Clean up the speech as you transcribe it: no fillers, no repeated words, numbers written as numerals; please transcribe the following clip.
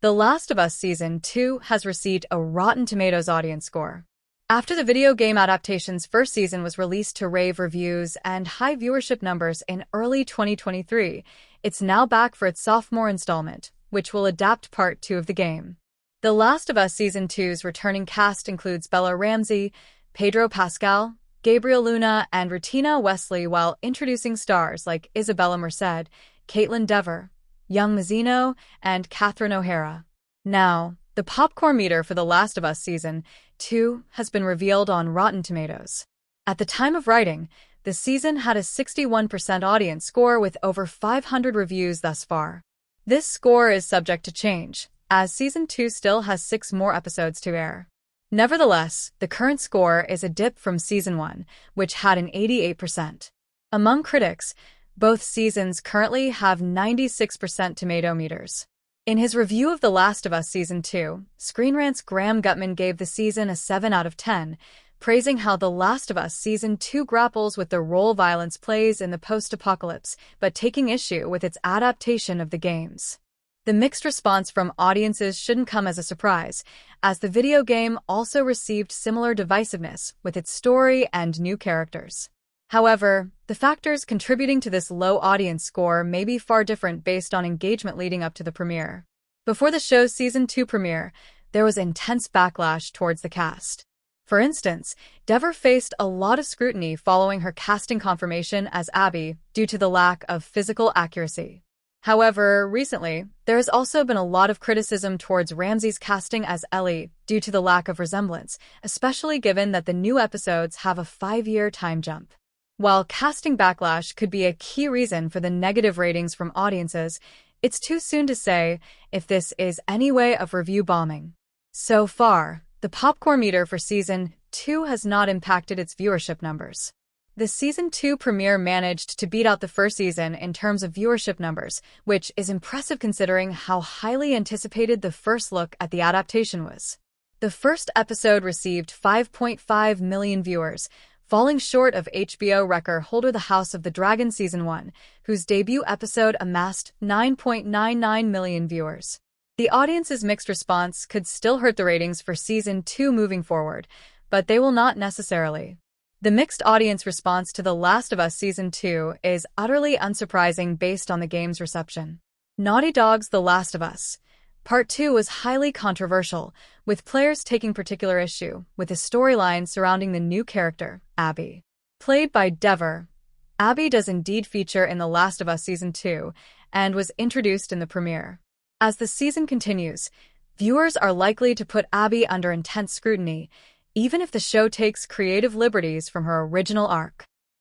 The Last of Us Season 2 has received a Rotten Tomatoes audience score. After the video game adaptation's first season was released to rave reviews and high viewership numbers in early 2023, it's now back for its sophomore installment, which will adapt Part 2 of the game. The Last of Us Season 2's returning cast includes Bella Ramsey, Pedro Pascal, Gabriel Luna, and Rutina Wesley, while introducing stars like Isabella Merced, Caitlin Dever, Young Mazzino, and Catherine O'Hara. Now, the popcorn meter for The Last of Us Season 2 has been revealed on Rotten Tomatoes. At the time of writing, the season had a 61% audience score with over 500 reviews thus far. This score is subject to change, as Season 2 still has 6 more episodes to air. Nevertheless, the current score is a dip from Season 1, which had an 88%. Among critics, both seasons currently have 96% tomato meters. In his review of The Last of Us Season 2, Screen Rant's Graham Gutman gave the season a 7 out of 10, praising how The Last of Us Season 2 grapples with the role violence plays in the post-apocalypse, but taking issue with its adaptation of the games. The mixed response from audiences shouldn't come as a surprise, as the video game also received similar divisiveness with its story and new characters. However, the factors contributing to this low audience score may be far different based on engagement leading up to the premiere. Before the show's Season 2 premiere, there was intense backlash towards the cast. For instance, Dever faced a lot of scrutiny following her casting confirmation as Abby due to the lack of physical accuracy. However, recently, there has also been a lot of criticism towards Ramsey's casting as Ellie due to the lack of resemblance, especially given that the new episodes have a 5-year time jump. While casting backlash could be a key reason for the negative ratings from audiences, it's too soon to say if this is any way of review bombing. So far, the popcorn meter for Season 2 has not impacted its viewership numbers. The Season 2 premiere managed to beat out the first season in terms of viewership numbers, which is impressive considering how highly anticipated the first look at the adaptation was. The first episode received 5.5 million viewers, falling short of HBO record holder The House of the Dragon Season 1, whose debut episode amassed 9.99 million viewers. The audience's mixed response could still hurt the ratings for Season 2 moving forward, but they will not necessarily. The mixed audience response to The Last of Us Season 2 is utterly unsurprising based on the game's reception. Naughty Dog's The Last of Us Part 2 was highly controversial, with players taking particular issue with the storyline surrounding the new character, Abby. Played by Dever, Abby does indeed feature in The Last of Us Season 2 and was introduced in the premiere. As the season continues, viewers are likely to put Abby under intense scrutiny, even if the show takes creative liberties from her original arc.